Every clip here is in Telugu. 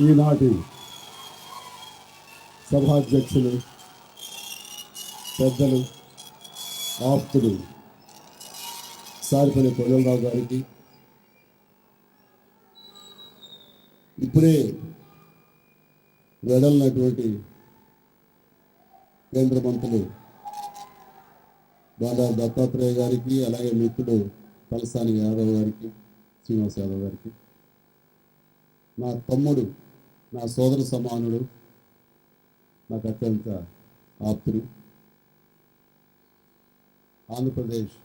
ఈనాటి సభాధ్యక్షులు పెద్దలు ఆప్తులు సారిపల్లి కొల్లరావు గారికి, ఇప్పుడే వెడలినటువంటి కేంద్ర మంత్రులు బండారు దత్తాత్రేయ గారికి, అలాగే మిత్రుడు తలసాని యాదవ్ గారికి, శ్రీనివాస్ యాదవ్ గారికి, నా తమ్ముడు, నా సోదర సమానుడు, నాకు అత్యంత ఆప్తుడు, ఆంధ్రప్రదేశ్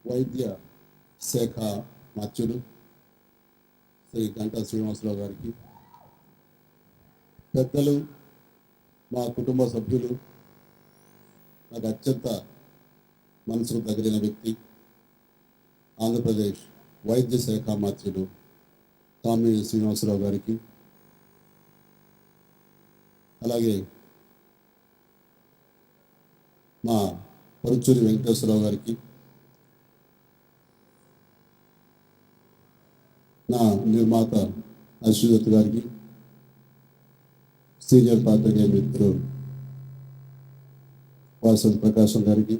వైద్య శాఖ మత్స్యుడు శ్రీ గంటా శ్రీనివాసరావు గారికి, పెద్దలు, మా కుటుంబ సభ్యులు, నాకు అత్యంత మనసుకు తగిలిన వ్యక్తి, ఆంధ్రప్రదేశ్ వైద్య శాఖ మత్స్యుడు కామినేని శ్రీనివాసరావు గారికి, అలాగే మా పరుచూరి వెంకటేశ్వరరావు గారికి, నా నిర్మాత అశ్వదత్ గారికి, సీనియర్ పాత్రికేయ మిత్రుడు వాసంత్ ప్రకాశం గారికి,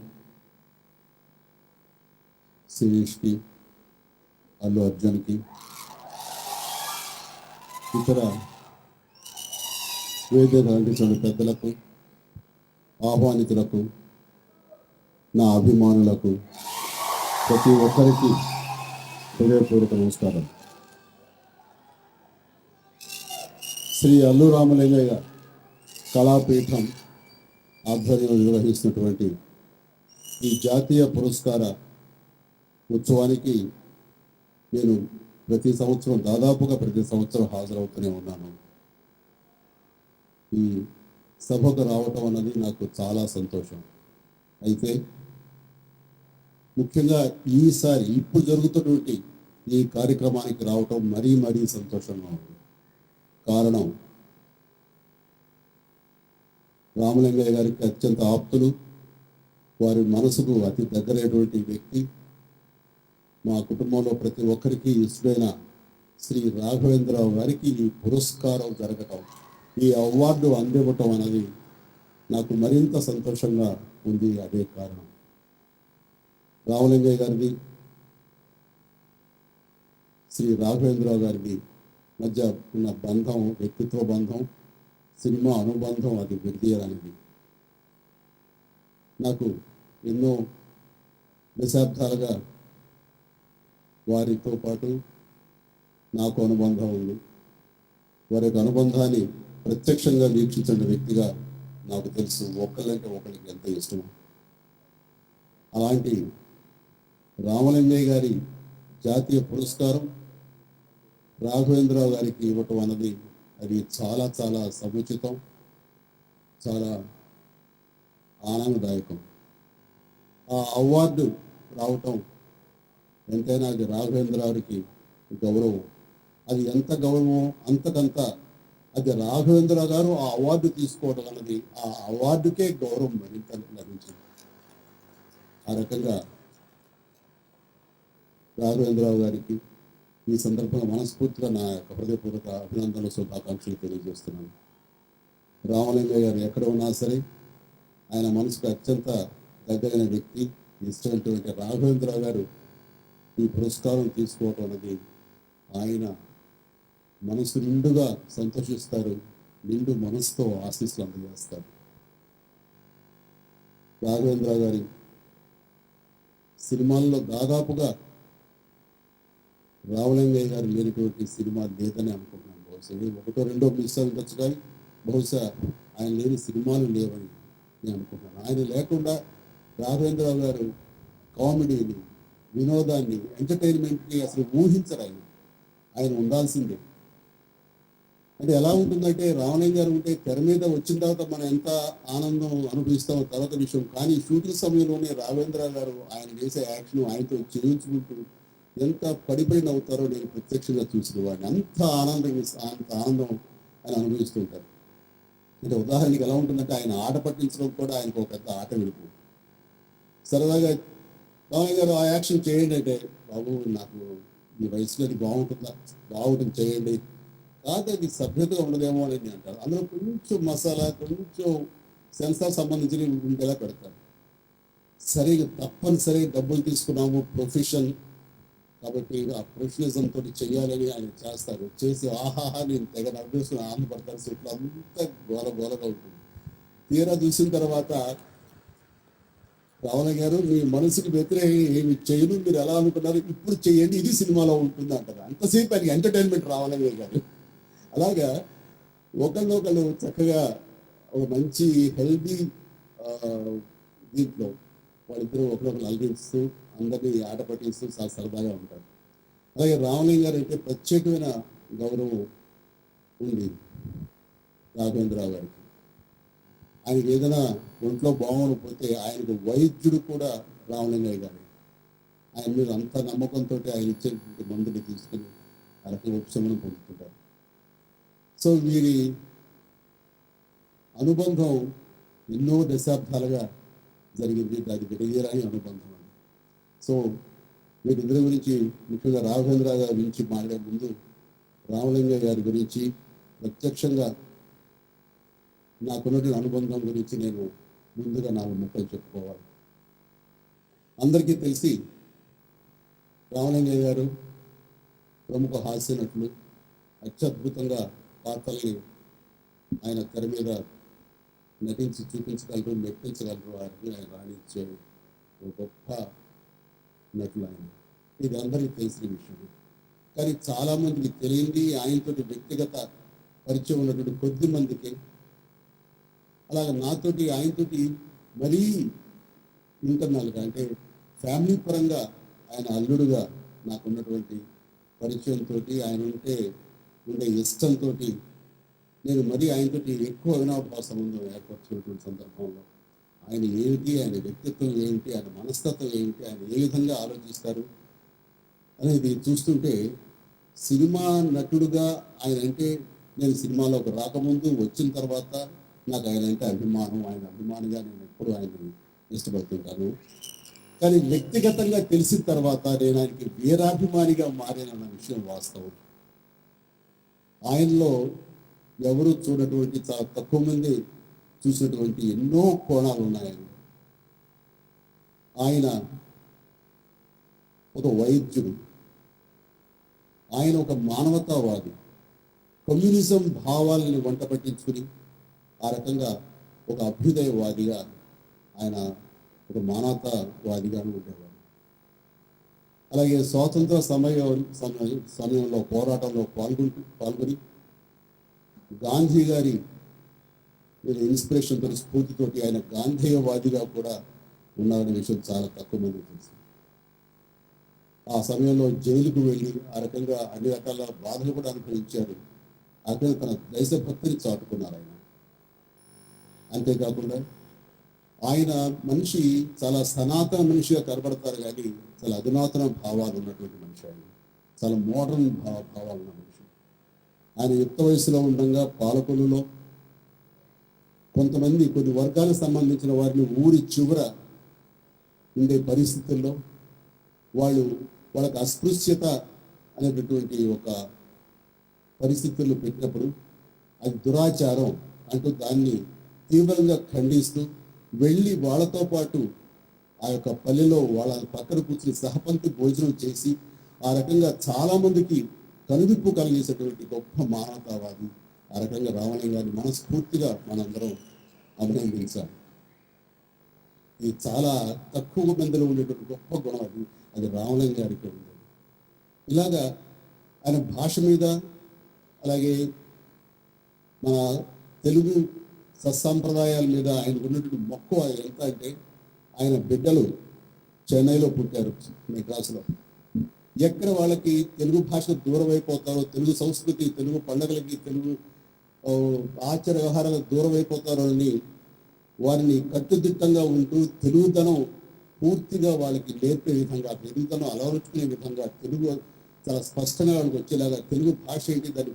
శిరీష్కి, అల్లు అర్జున్కి, ఇతర వేదిక అందించిన పెద్దలకు, ఆహ్వానితులకు, నా అభిమానులకు, ప్రతి ఒక్కరికి హృదయపూర్వక నమస్కారం. శ్రీ అల్లు రామలింగయ్య కళాపీఠం ఆధ్వర్యంలో నిర్వహిస్తున్నటువంటి ఈ జాతీయ పురస్కార ఉత్సవానికి నేను దాదాపుగా ప్రతి సంవత్సరం హాజరవుతూనే ఉన్నాను. ఈ సభకు రావటం అన్నది నాకు చాలా సంతోషం. అయితే ముఖ్యంగా ఈసారి ఇప్పుడు జరుగుతున్నటువంటి ఈ కార్యక్రమానికి రావటం మరీ సంతోషంగా ఉంది. కారణం, రామలింగయ్య గారికి అత్యంత ఆప్తులు, వారి మనసుకు అతి దగ్గరైనటువంటి వ్యక్తి, మా కుటుంబంలో ప్రతి ఒక్కరికి ఇష్టమైన శ్రీ రాఘవేంద్రరావు గారికి ఈ పురస్కారం జరగటం, ఈ అవార్డు అందివ్వటం అనేది నాకు మరింత సంతోషంగా ఉంది. అదే కారణం, రామలింగయ్య గారిది, శ్రీ రాఘవేంద్రరావు గారిది మధ్య ఉన్న బంధం, వ్యక్తిత్వ బంధం, సినిమా అనుబంధం అది విడదీయడానికి నాకు ఎన్నో దశాబ్దాలుగా వారితో పాటు నాకు అనుబంధం ఉంది. వారి యొక్క అనుబంధాన్ని ప్రత్యక్షంగా వీక్షించిన వ్యక్తిగా నాకు తెలుసు ఒకళ్ళంటే ఒకరికి ఎంత ఇష్టమో. అలాంటి రామలింగయ్య గారి జాతీయ పురస్కారం రాఘవేంద్రరావు గారికి ఇవ్వటం అన్నది అది చాలా సముచితం, చాలా ఆనందదాయకం. ఆ అవార్డు రావటం ఎంతైనా అది రాఘవేంద్రరావుకి గౌరవం. అది ఎంత గౌరవమో అంతకంత అది రాఘవేంద్రరావు గారు ఆ అవార్డు తీసుకోవడం అన్నది ఆ అవార్డుకే గౌరవం మరింత లభించింది. ఆ రకంగా రాఘవేంద్రరావు గారికి ఈ సందర్భంగా మనస్ఫూర్తిగా నా యొక్క హృదయపూర్వక అభినందనలు, శుభాకాంక్షలు తెలియజేస్తున్నాను. రామలింగయ్య గారు ఎక్కడ ఉన్నా సరే ఆయన మనసుకు అత్యంత దగ్గరైన వ్యక్తి, ఇష్టమైనటువంటి రాఘవేంద్రరావు గారు ఈ పురస్కారం తీసుకోవటం అనేది ఆయన మనసు నిండుగా సంతోషిస్తారు, నిండు మనసుతో ఆశీస్సులు అందజేస్తారు. రాఘవేంద్రరావు గారి సినిమాల్లో దాదాపుగా రామలింగయ్య గారు లేనటువంటి సినిమా లేదని అనుకుంటున్నాను. బహుశా ఒకటో రెండో మిస్ అయి ఉండొచ్చు, కానీ బహుశా ఆయన లేని సినిమాలు లేవని నేను అనుకుంటున్నాను. ఆయన లేకుండా రాఘవేంద్రరావు గారు కామెడీని, వినోదాన్ని, ఎంటర్టైన్మెంట్ని అసలు ఊహించరు. ఆయన ఉండాల్సిందే. అంటే ఎలా ఉంటుందంటే, రామలింగ గారు ఉంటే తెర మీద వచ్చిన తర్వాత మనం ఎంత ఆనందం అనుభవిస్తామో తర్వాత విషయం, కానీ షూటింగ్ సమయంలోనే రాఘవేంద్రరావు గారు ఆయన చేసే యాక్షన్ ఆయనతో చేయించుకుంటూ ఎంత పడిపోయిన అవుతారో నేను ప్రత్యక్షంగా చూసిన వాడిని. అంత ఆనందం ఆయన అనుభవిస్తుంటారు. అంటే ఉదాహరణకి ఎలా ఉంటుందంటే, ఆయన ఆట పట్టించడం కూడా ఆయనకు ఒక పెద్ద ఆట విడుపు. సరదాగా రామయ్య గారు ఆ యాక్షన్ చేయండి అంటే, బాబు నాకు ఈ వయసులో అది బాగుంటుంది చేయండి, కాదు అది సభ్యతగా ఉండదేమో అని అంటారు. అందులో కొంచెం మసాలా, కొంచెం సెన్సార్ సంబంధించి ఉండేలా పెడతారు. సరిగా తప్పనిసరి డబ్బులు తీసుకున్నాము, ప్రొఫెషన్ కాబట్టి ఆ ప్రొఫెషనలిజం తోటి చెయ్యాలని ఆయన చేస్తారు. చేసి ఆహాహా నేను తెగ నవ్వేసుకుని ఆనందపడతారు. ఇట్లా అంతా గోలగా ఉంటుంది. తీరా చూసిన తర్వాత రావణ గారు మీ మనసుకి వ్యతిరేకంగా ఏమి చేయను, మీరు ఎలా అనుకున్నారు ఇప్పుడు చెయ్యండి, ఇది సినిమాలో ఉంటుంది అంటారు. అంతసేపు ఆయనకి ఎంటర్టైన్మెంట్ రావణయ్య గారు. అలాగా ఒకళ్ళు చక్కగా ఒక మంచి హెల్దీ దీంట్లో వాళ్ళిద్దరూ ఒకరొకరు అలరిస్తూ అందరినీ ఆట పట్టిస్తూ చాలా సరదాగా ఉంటారు. అలాగే రామలింగ గారు అంటే ప్రత్యేకమైన గౌరవం ఉంది రాఘవేంద్రరావు గారికి. ఆయనకి ఏదైనా ఒంట్లో బాగోకపోతే ఆయనకు వైద్యుడు కూడా రామలింగయ్య గారు. ఆయన మీద అంత నమ్మకంతో ఆయన ఇచ్చేటువంటి మందుని తీసుకుని ఆ రకంగా ఉపశమనం పొందుతుంటారు. సో వీరి అనుబంధం ఎన్నో దశాబ్దాలుగా జరిగింది. దాని విడదీయరాని అనుబంధం అని. సో వీరిద్దరి గురించి ముఖ్యంగా రాఘవేంద్ర గారి గురించి మాట్లాడే ముందు రామలింగ గారి గురించి ప్రత్యక్షంగా నాకున్నటువంటి అనుబంధం గురించి నేను ముందుగా 4 ముక్కలు చెప్పుకోవాలి. అందరికీ తెలిసి రామలింగయ్య గారు ప్రముఖ హాస్య నటులు. అత్యద్భుతంగా పాత్రల్ని ఆయన తెర మీద నటించి చూపించగలరు, మెప్పించగలరు. వారిని ఆయన రాణించే ఒక గొప్ప నటులు ఆయన. ఇది అందరికీ తెలిసిన విషయం. కానీ చాలామందికి తెలియంది ఆయనతో వ్యక్తిగత పరిచయం ఉన్నటువంటి కొద్ది మందికి. అలాగే నాతోటి ఆయనతోటి మరీ ఇంటర్నల్గా అంటే ఫ్యామిలీ పరంగా ఆయన అల్లుడుగా నాకున్నటువంటి పరిచయంతో, ఆయన ఉండే ఇష్టంతో నేను మరీ ఆయనతో ఎక్కువ అవినాభావ సంబంధం ఏర్పరచుకున్నటువంటి సందర్భంలో ఆయన ఏమిటి, ఆయన వ్యక్తిత్వం ఏమిటి, ఆయన మనస్తత్వం ఏమిటి, ఆయన ఏ విధంగా ఆలోచిస్తారు అనేది చూస్తుంటే సినిమా నటుడుగా ఆయన అంటే నేను సినిమాలోకి రాకముందు వచ్చిన తర్వాత నాకు ఆయన అంటే అభిమానం. ఆయన అభిమానిగా నేను ఎప్పుడు ఆయన్ని ఇష్టపడుతుంటాను. కానీ వ్యక్తిగతంగా తెలిసిన తర్వాత నేను ఆయనకి వీరాభిమానిగా మారానన్న విషయం వాస్తవం. ఆయనలో ఎవరు చూడటువంటి, చాలా తక్కువ మంది చూసినటువంటి ఎన్నో కోణాలు ఉన్నాయి. ఆయన ఒక వైద్యుడు, ఆయన ఒక మానవతావాది, కమ్యూనిజం భావాలని వంట పట్టించుకుని ఆ రకంగా ఒక అభ్యుదయవాదిగా ఆయన ఒక మానవతావాదిగాను ఉండేవాడు. అలాగే స్వాతంత్ర సమయంలో పోరాటంలో పాల్గొని గాంధీ గారి ఇన్స్పిరేషన్తో, స్ఫూర్తితోటి ఆయన గాంధేయవాదిగా కూడా ఉన్నారనే విషయం చాలా తక్కువ మంది తెలుసు. ఆ సమయంలో జైలుకు వెళ్ళి ఆ రకంగా అన్ని రకాల బాధలు కూడా అనుభవించారు. అక్కడ తన దేశభక్తిని చాటుకున్నారు ఆయన. అంతేకాకుండా ఆయన మనిషి చాలా సనాతన మనిషిగా కనబడతారు, కానీ చాలా అధునాతన భావాలు ఉన్నటువంటి మనిషి. ఆయన చాలా మోడర్న్ భావాలు ఉన్న మనిషి. ఆయన యుక్త వయసులో ఉండగా పాలకొల్లులో కొంతమంది కొన్ని వర్గాలకు సంబంధించిన వారిని ఊరి చివర ఉండే పరిస్థితుల్లో వాళ్ళకి అస్పృశ్యత అనేటటువంటి ఒక పరిస్థితుల్లో పెట్టినప్పుడు అది దురాచారం అంటూ దాన్ని తీవ్రంగా ఖండిస్తూ వెళ్ళి వాళ్ళతో పాటు ఆ యొక్క పల్లెలో వాళ్ళ పక్కన కూర్చుని సహపంక్తి భోజనం చేసి ఆ రకంగా చాలామందికి కనువిప్పు కలిగేసేటువంటి గొప్ప మానవతావాది. ఆ రకంగా రామలింగ గారిని మనస్ఫూర్తిగా మనందరం అభినందించాలి. ఇది చాలా తక్కువ మందిలో ఉండేటువంటి గొప్ప గుణం అది రామలింగ గారికి ఉంది. ఇలాగా ఆయన భాష మీద, అలాగే మన తెలుగు సత్సాంప్రదాయాల మీద ఆయనకు ఉన్నటువంటి మక్కువ ఎంత అంటే, ఆయన బిడ్డలు చెన్నైలో పుట్టారు, మెడ్రాసులో. ఎక్కడ వాళ్ళకి తెలుగు భాష దూరం అయిపోతారో, తెలుగు సంస్కృతి, తెలుగు పండుగలకి, తెలుగు ఆచార వ్యవహారాలకు దూరం అయిపోతారో అని వారిని కట్టుదిట్టంగా ఉంటూ తెలుగుదనం పూర్తిగా వాళ్ళకి నేర్పే విధంగా, తెలుగుదనం అలవరుచుకునే విధంగా, తెలుగు చాలా స్పష్టంగా వాళ్ళకి వచ్చేలాగా, తెలుగు భాష ఏంటి, దాని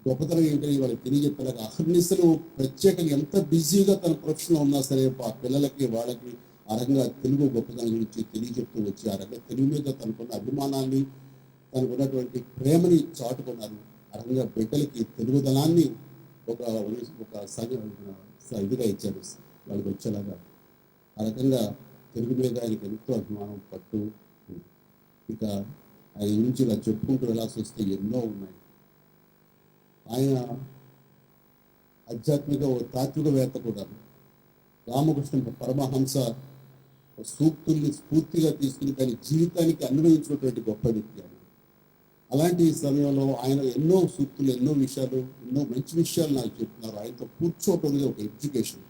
గొప్పతనం ఏంటని వాళ్ళకి తెలియజెప్పేలాగా అహర్నిశలు ప్రత్యేకంగా ఎంత బిజీగా తన ప్రొఫెషన్లో ఉన్నా సరే ఆ పిల్లలకి వాళ్ళకి ఆ రకంగా తెలుగు గొప్పతనం గురించి తెలియజెప్తూ వచ్చి ఆ రకంగా తెలుగు మీద తనకున్న అభిమానాన్ని, తనకున్నటువంటి ప్రేమని చాటుకున్నారు. రకంగా బిడ్డలకి తెలుగుదనాన్ని ఒక ఒక ఇదిగా ఇచ్చారు, వాళ్ళకి వచ్చేలాగా. ఆ రకంగా తెలుగు మీద ఆయనకి ఎంతో అభిమానం, పట్టు. ఇక ఆయన గురించి ఇలా చెప్పుకుంటూ వెళ్ళాల్సి వస్తే ఎన్నో ఉన్నాయి. ఆయన ఆధ్యాత్మిక తాత్వికవేత్త కూడా. రామకృష్ణ పరమహంస సూక్తుల్ని స్ఫూర్తిగా తీసుకుని దాని జీవితానికి అన్వయించినటువంటి గొప్ప వ్యక్తి ఆయన. అలాంటి సమయంలో ఆయన ఎన్నో సూక్తులు, ఎన్నో విషయాలు, ఎన్నో మంచి విషయాలు నాకు చెప్తున్నారు. ఆయనతో కూర్చోవటం ఒక ఎడ్యుకేషన్.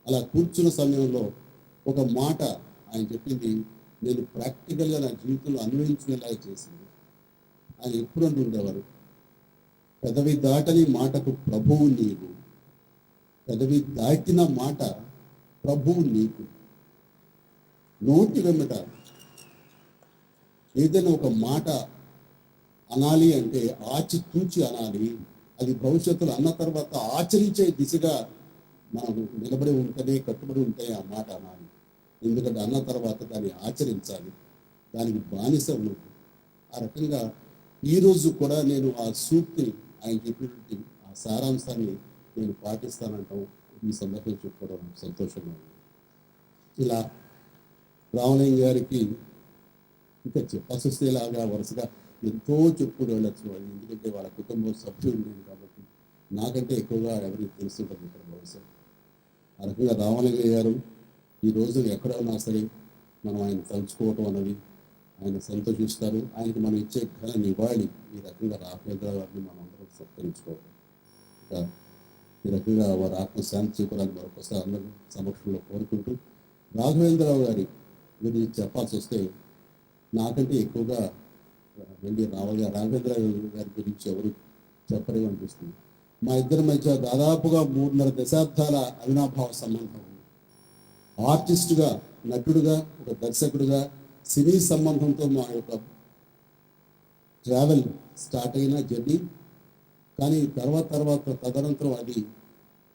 అలా కూర్చున్న సమయంలో ఒక మాట ఆయన చెప్పింది నేను ప్రాక్టికల్గా నా జీవితంలో అన్వయించుకునేలాగా చేసింది. ఆయన ఎప్పుడు అంటూ ఉండేవారు, పెదవి దాటని మాటకు ప్రభువు నీవు, పెదవి దాటిన మాట ప్రభువు నీకు. నోటి వెంబట ఏదైనా ఒక మాట అనాలి అంటే ఆచి తూచి అనాలి. అది భవిష్యత్తులో అన్న తర్వాత ఆచరించే దిశగా మనం నిలబడి ఉంటేనే, కట్టుబడి ఉంటే ఆ మాట అనాలి. ఎందుకంటే అన్న తర్వాత దాన్ని ఆచరించాలి, దానికి బానిస ఉండదు. ఆ రకంగా ఈరోజు కూడా నేను ఆ సూక్తిని, ఆయన చెప్పినటువంటి ఆ సారాంశాన్ని నేను పాటిస్తానంటాం. ఈ సందర్భంగా చెప్పుకోవడం సంతోషంగా ఉంది. ఇలా రామలింగ గారికి ఇంకా చెప్పాల్సి వస్తే ఇలాగా వరుసగా ఎంతో చెప్పుకుని వెళ్ళచ్చు. ఎందుకంటే వాళ్ళ కుటుంబ సభ్యులు ఉండేది కాబట్టి నాకంటే ఎక్కువగా ఎవరికి తెలుస్తుంటుంది ఇక్కడ బహుశా. ఆ రకంగా రామలింగ గారు ఈ రోజు ఎక్కడ ఉన్నా సరే మనం ఆయన తలుచుకోవటం అన్నది, ఆయన సంతోషిస్తారు. ఆయనకి మనం ఇచ్చే ఘన నివాళి ఈ రకంగా రాఘవేంద్ర గారిని మనం అందరం సత్కరించుకోవడం. ఇంకా ఈ రకంగా వారి ఆత్మశాంతి చేకూరాలని మరొకసారి అందరూ సమక్షంలో కోరుకుంటూ, రాఘవేంద్రరావు గారి గురించి చెప్పాల్సి వస్తే నాకంటే ఎక్కువగా రాఘవేంద్ర గారి గురించి ఎవరు చెప్పరేమో అనిపిస్తుంది. మా ఇద్దరి మధ్య దాదాపుగా 3.5 దశాబ్దాల అవినాభావ సంబంధం. ఆర్టిస్టుగా, నటుడుగా, ఒక దర్శకుడుగా సినీ సంబంధంతో మా యొక్క ట్రావెల్ స్టార్ట్ అయిన జర్నీ. కానీ తర్వాత తదనంతరం అది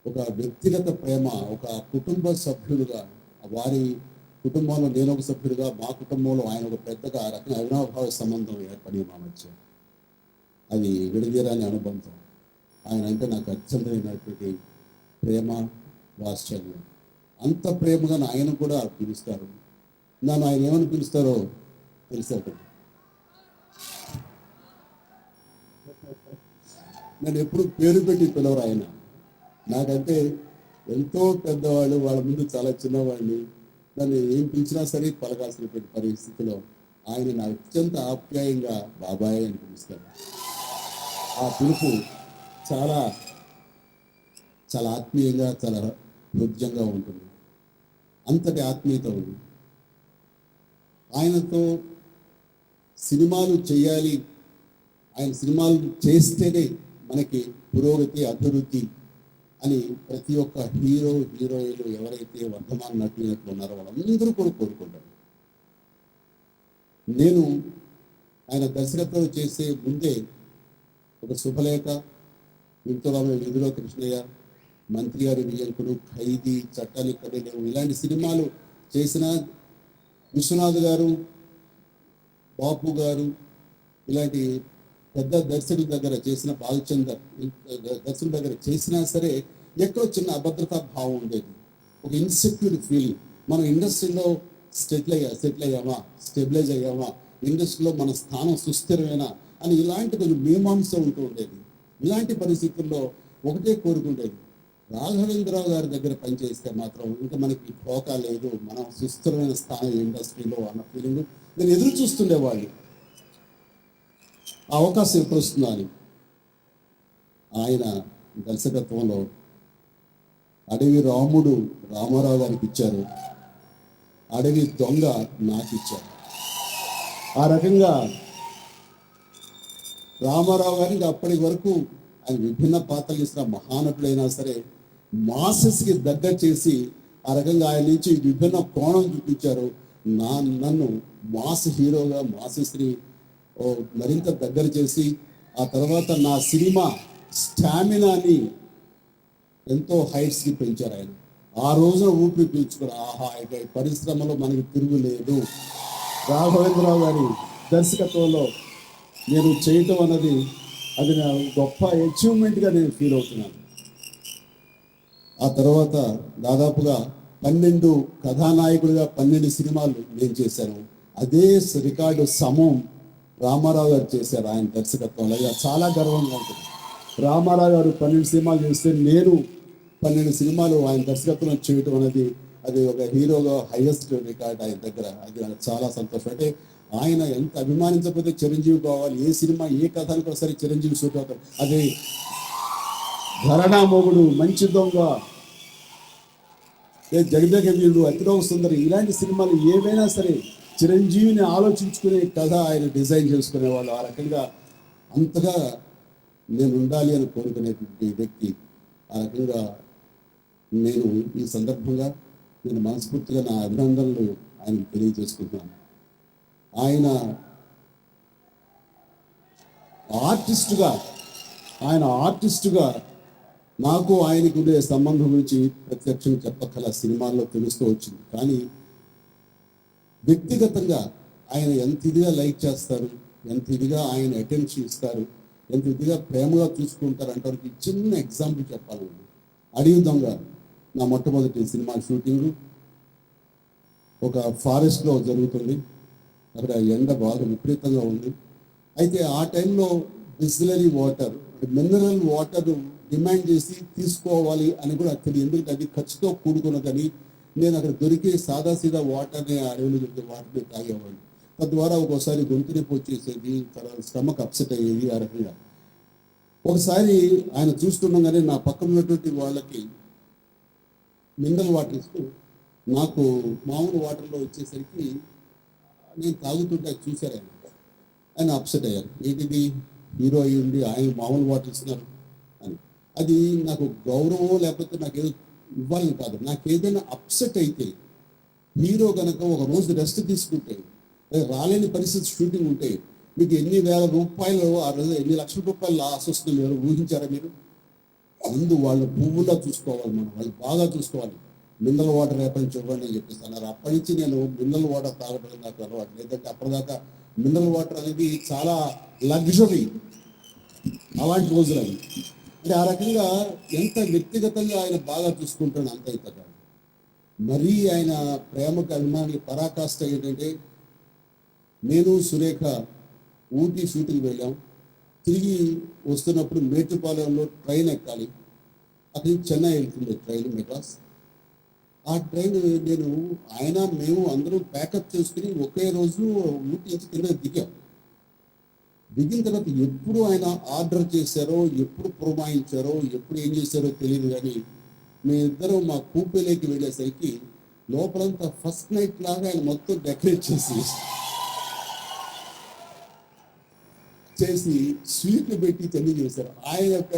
ఒక వ్యక్తిగత ప్రేమ, ఒక కుటుంబ సభ్యులుగా, వారి కుటుంబంలో నేను ఒక సభ్యుడిగా, మా కుటుంబంలో ఆయన ఒక పెద్దగా రకమైన అవినాభావ సంబంధం ఏర్పడి మా మధ్య. అది విడదీరాని అనుబంధం. ఆయన అంటే నాకు అత్యంతమైనటువంటి ప్రేమ, వాత్సల్యం. అంత ప్రేమగా ఆయన కూడా పిలుస్తారు. నన్ను ఆయన ఏమని పిలుస్తారో తెలిసాక నేను ఎప్పుడు పేరు పెట్టి పిలవరు ఆయన. నాకంటే ఎంతో పెద్దవాళ్ళు, వాళ్ళ ముందు చాలా చిన్నవాడిని. నన్ను ఏం పిలిచినా సరే పలకాల్సినటువంటి పరిస్థితిలో ఆయన నా అత్యంత ఆప్యాయంగా బాబాయ్ అని పిలుస్తారు. ఆ పిలుపు చాలా చాలా ఆత్మీయంగా, చాలా హృద్యంగా ఉంటుంది. అంతటి ఆత్మీయత ఉంది. ఆయనతో సినిమాలు చేయాలి, ఆయన సినిమాలు చేస్తేనే మనకి పురోగతి, అభివృద్ధి అని ప్రతి ఒక్క హీరో, హీరోయిన్లు ఎవరైతే వర్ధమాన నటులు ఉన్నారో వాళ్ళందరూ కూడా కోరుకుంటారు. నేను ఆయన దర్శకత్వం చేసే ముందే ఒక శుభలేఖ, వింటురామ విధులో కృష్ణయ్య, మంత్రి గారి విజయంకుడు, ఖైదీ, చట్టాలు ఇక్కడే లేవు, ఇలాంటి సినిమాలు చేసిన విశ్వనాథ్ గారు, బాపు గారు, ఇలాంటి పెద్ద దర్శకుల దగ్గర చేసిన, బాలచందర్ దర్శకుల దగ్గర చేసినా సరే ఎక్కడో చిన్న అభద్రతా భావం ఉండేది, ఒక ఇన్సెక్యూర్ ఫీలింగ్. మనం ఇండస్ట్రీలో సెటిల్ అయ్యామా, స్టెబిలైజ్ అయ్యామా, ఇండస్ట్రీలో మన స్థానం సుస్థిరమేనా అని ఇలాంటి కొంచెం మీమాంస ఉంటూ ఉండేది. ఇలాంటి పరిస్థితుల్లో ఒకటే కోరుకుండేది, రాఘవేంద్రరావు గారి దగ్గర పనిచేస్తే మాత్రం ఇంకా మనకి పోకా లేదు, మనం సుస్థిరమైన స్థానం ఇండస్ట్రీలో అన్న ఫీలింగ్ నేను ఎదురు చూస్తుండేవాళ్ళు. ఆ అవకాశం ఎప్పుడు వస్తుందా అని. ఆయన దర్శకత్వంలో అడవి రాముడు రామారావు గారికి ఇచ్చారు, అడవి దొంగ నాకు ఇచ్చారు. ఆ రకంగా రామారావు గారికి అప్పటి వరకు ఆయన విభిన్న పాత్రలు ఇస్తున్న మహానటుడైనా సరే మాసెస్కి దగ్గర చేసి ఆ రకంగా ఆయన నుంచి విభిన్న కోణం చూపించారు. నన్ను మాస్ హీరోగా, మాసెస్ని మరింత దగ్గర చేసి ఆ తర్వాత నా సినిమా స్టామినాని ఎంతో హైట్స్కి పెంచారు ఆయన. ఆ రోజున ఊపిరి పీల్చుకుని ఆహా ఇక పరిశ్రమలో మనకి తిరుగులేదు, రాఘవేంద్రరావు గారి దర్శకత్వంలో నేను చేయటం అన్నది అది నా గొప్ప అచీవ్మెంట్గా నేను ఫీల్ అవుతున్నాను. ఆ తర్వాత దాదాపుగా 12 కథానాయకులుగా 12 సినిమాలు నేను చేశాను. అదే రికార్డు సమం రామారావు గారు చేశారు ఆయన దర్శకత్వంలో. ఇక చాలా గర్వంగా ఉంటుంది. రామారావు గారు 12 సినిమాలు చేస్తే నేను 12 సినిమాలు ఆయన దర్శకత్వంలో చేయటం అనేది అది ఒక హీరోగా హైయెస్ట్ రికార్డ్ ఆయన దగ్గర. అది నాకు చాలా సంతోషం. అంటే ఆయన ఎంత అభిమానించకపోతే చిరంజీవి కావాలి, ఏ సినిమా ఏ కథానికి ఒకసారి చిరంజీవి షూట్ అవుతారు. అది ఘరానా మొగుడు, మంచి దొంగ, జగదేక వీరుడు, అతిలోక సుందరి, ఇలాంటి సినిమాలు ఏవైనా సరే చిరంజీవిని ఆలోచించుకునే కథ ఆయన డిజైన్ చేసుకునేవాళ్ళు. ఆ రకంగా అంతగా నేను ఉండాలి అని కోరుకునేటువంటి వ్యక్తి. ఆ రకంగా నేను ఈ సందర్భంగా నేను మనస్ఫూర్తిగా నా అభినందనలు ఆయనకు తెలియజేసుకుంటున్నాను. ఆయన ఆర్టిస్టుగా నాకు ఆయనకు ఉండే సంబంధం గురించి ప్రత్యక్షంగా చెప్పగల సినిమాల్లో తెలుస్తూ వచ్చింది. కానీ వ్యక్తిగతంగా ఆయన ఎంత ఇదిగా లైక్ చేస్తారు, ఎంత ఇదిగా ఆయన అటెన్షన్ ఇస్తారు, ఎంత ఇదిగా ప్రేమగా చూసుకుంటారు అంటే చిన్న ఎగ్జాంపుల్ చెప్పాలండి. అడవి దొంగ నా మొట్టమొదటి సినిమా షూటింగ్ ఒక ఫారెస్ట్లో జరుగుతుంది. అక్కడ ఎండ బాగా విపరీతంగా ఉంది. అయితే ఆ టైంలో Bisleri water, mineral water demand చేసి తీసుకోవాలి అని కూడా తెలియదు. ఎందుకంటే అది ఖర్చుతో కూడుకున్నదని నేను అక్కడ దొరికే సాదాసీదా వాటర్ని, అడవిలో దొరికే వాటర్ని తాగేవాడిని. తద్వారా ఒక్కోసారి గొంతు నొప్పి వచ్చేసేది, తర్వాత స్టమక్ అప్సెట్ అయ్యేది. ఆ రకంగా ఒకసారి ఆయన చూస్తుండగానే నా పక్కన ఉన్నటువంటి వాళ్ళకి మినరల్ వాటర్ ఇస్తూ నాకు మామూలు వాటర్లో వచ్చేసరికి నేను తాగుతుంటే చూశారు ఆయన అప్సెట్ అయ్యారు. ఏంటిది, హీరో అయ్యి ఉండి ఆయన మామూలు వాటర్ ఇస్తున్నారు అని. అది నాకు గౌరవం లేకపోతే నాకు ఏదో ఇవ్వాలని కాదు. నాకు ఏదైనా అప్సెట్ అయితే హీరో కనుక ఒక రోజు రెస్ట్ తీసుకుంటే, రాలేని పరిస్థితి షూటింగ్ ఉంటే మీకు ఎన్ని వేల రూపాయలు, ఆ రోజు ఎన్ని లక్షల రూపాయలు లాస్ వస్తుంది మీరు ఊహించారా మీరు? ముందు వాళ్ళు పువ్వులా చూసుకోవాలి, వాళ్ళు బాగా చూసుకోవాలి. మినరల్ వాటర్ రేపటి నుంచి ఇవ్వండి అని చెప్పేసి అన్నారు. అప్పటి నుంచి నేను మినరల్ వాటర్ తాగడం నాకు అలవాటు. లేదంటే అప్పటిదాకా మినరల్ వాటర్ అనేది చాలా లగ్జరీ. అలాంటి రోజులు అవి. అంటే ఆ రకంగా ఎంత వ్యక్తిగతంగా ఆయన బాగా చూసుకుంటాడు అంత ఇంత కాదు. మరీ ఆయన ప్రేమకు అభిమానికి పరాకాష్ట ఏంటంటే, నేను సురేఖ ఊటీ షూటింగ్ వెళ్ళాం. తిరిగి వస్తున్నప్పుడు మేటుపాలెంలో ట్రైన్ ఎక్కాలి. అక్కడి నుంచి చెన్నై వెళ్తుంది ట్రైన్, మెడ్రాస్. ఆ ట్రైన్ మేము అందరూ ప్యాకప్ చేసుకుని ఒకే రోజు ఊటీ నుంచి కింద దిగిన తర్వాత ఎప్పుడు ఆయన ఆర్డర్ చేశారో, ఎప్పుడు పురమాయించారో, ఎప్పుడు ఏం చేశారో తెలియదు. కానీ మేమిద్దరం మా కూపేలోకి వెళ్ళేసరికి లోపలంతా ఫస్ట్ నైట్ లాగా ఆయన మొత్తం డెకరేట్ చేసి స్వీట్లు పెట్టి చెల్లి చేశారు. ఆయన యొక్క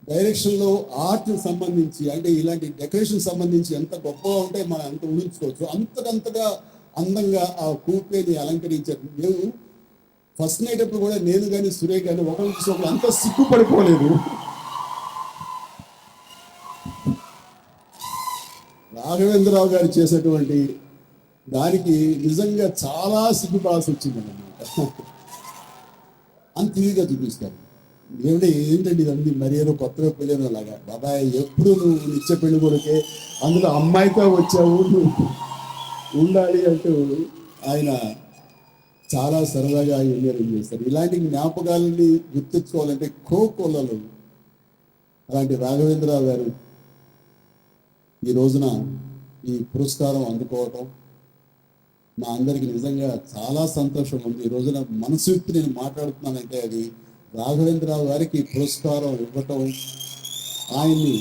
డైరెక్షన్లో ఆర్ట్ సంబంధించి, అంటే ఇలాంటి డెకరేషన్ సంబంధించి ఎంత గొప్పగా ఉంటే మనం అంత ఊహించుకోవచ్చు. అంతకంతగా అందంగా ఆ కూపేని అలంకరించారు. మేము ఫస్ట్ నైట్ అప్పుడు కూడా నేను కానీ సురేఖ కానీ ఒకరికి అంత సిగ్గుపడిపోలేదు. రాఘవేంద్రరావు గారు చేసేటువంటి దానికి నిజంగా చాలా సిగ్గుపడాల్సి వచ్చింది అన్నమాట. అంత ఈజీగా చూపిస్తారు. ఏంటండి ఇవన్నీ మరి ఏదో కొత్తగా పెళ్ళిన లాగా. బాబాయ్ ఎప్పుడు నువ్వు నిత్య పెళ్లి కొడుకే, అందులో అమ్మాయితో వచ్చావు, నువ్వు ఉండాలి అంటూ ఆయన చాలా సరదాగా ఎంజాయ్ చేస్తారు. ఇలాంటి జ్ఞాపకాలని గుర్తించుకోవాలంటే కోకొల్లలు. అలాంటి రాఘవేంద్రరావు గారు ఈ రోజున ఈ పురస్కారం అందుకోవటం మా అందరికీ నిజంగా చాలా సంతోషం ఉంది. ఈ రోజున మనసు విప్పి నేను మాట్లాడుతున్నానంటే అది రాఘవేంద్రరావు గారికి పురస్కారం ఇవ్వటం, ఆయన్ని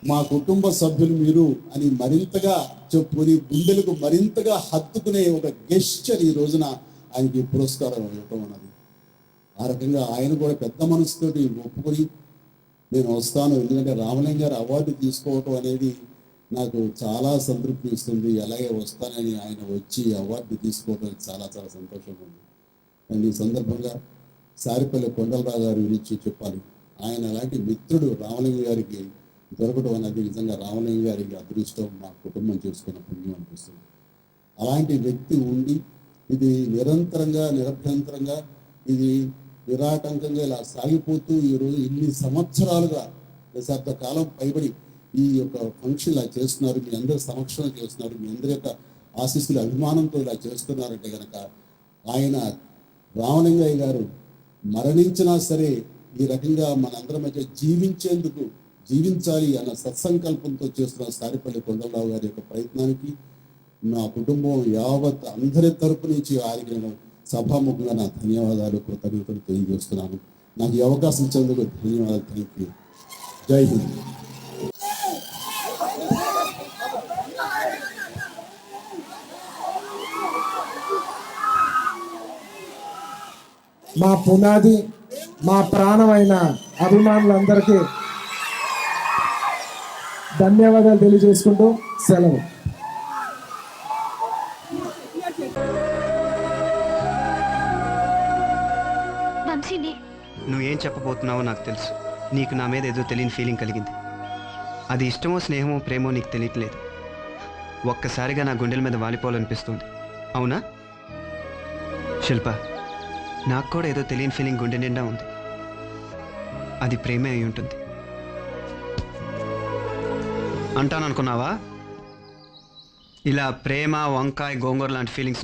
మా కుటుంబ సభ్యులు మీరు అని మరింతగా చెప్పుకొని గుండెలకు మరింతగా హత్తుకునే ఒక గెస్చర్ ఈ రోజున ఆయనకి పురస్కారం ఇవ్వటం అన్నది. ఆ రకంగా ఆయన కూడా పెద్ద మనసుతోటి ఒప్పుకొని నేను వస్తాను, ఎందుకంటే రామలింగ గారు అవార్డు తీసుకోవటం అనేది నాకు చాలా సంతృప్తి ఇస్తుంది. అలాగే వస్తానని ఆయన వచ్చి అవార్డు తీసుకోవటం చాలా చాలా సంతోషంగా ఉంది. అండ్ ఈ సందర్భంగా సారిపల్లి కొండలరావు గారి గురించి చెప్పాలి. ఆయన అలాంటి మిత్రుడు రామలింగ గారికి దొరకడం అనేది నిజంగా రామలింగ గారికి అదృష్టం, మా కుటుంబం చేసుకున్న పుణ్యం అనిపిస్తుంది. అలాంటి వ్యక్తి ఉండి ఇది నిరంతరంగా నిరభ్యంతరంగా ఇది నిరాటంకంగా ఇలా సాగిపోతూ ఈరోజు ఇన్ని సంవత్సరాలుగా దశాబ్ద కాలం పైబడి ఈ యొక్క ఫంక్షన్ ఇలా చేస్తున్నారు, మీ అందరి సమక్షంలో చేస్తున్నారు, మీ అందరి యొక్క ఆశీస్సుల అభిమానంతో ఇలా చేస్తున్నారంటే కనుక ఆయన రామలింగయ్య గారు మరణించినా సరే ఈ రకంగా మనందరి మధ్య జీవించాలి అన్న సత్సంకల్పంతో చేస్తున్న సారిపల్లి కొండలరావు గారి యొక్క ప్రయత్నానికి నా కుటుంబం యావత్ అందరి తరపు నుంచి ఆయనకి నేను సభాముఖంగా నా ధన్యవాదాలు, కృతజ్ఞతలు తెలియజేస్తున్నాను. నాకు ఈ అవకాశం ఇచ్చేందుకు ధన్యవాదాలు. Thank you. జై హింద్. మా పునాది, మా ప్రాణమైన అభిమానులందరికీ ధన్యవాదాలు తెలియజేసుకుంటూ సెలవు. నువ్వేం చెప్పబోతున్నావో నాకు తెలుసు. నీకు నా మీద ఏదో తెలియని ఫీలింగ్ కలిగింది. అది ఇష్టమో స్నేహమో ప్రేమో నీకు తెలియట్లేదు. ఒక్కసారిగా నా గుండెల మీద వాలిపోవాలనిపిస్తుంది. అవునా శిల్ప? నాకు కూడా ఏదో తెలియని ఫీలింగ్ గుండె నిండా ఉంది. అది ప్రేమే అయి ఉంటుంది అంటాను అనుకున్నావా? ఇలా ప్రేమ, వంకాయ, గోంగూర లాంటి ఫీలింగ్స్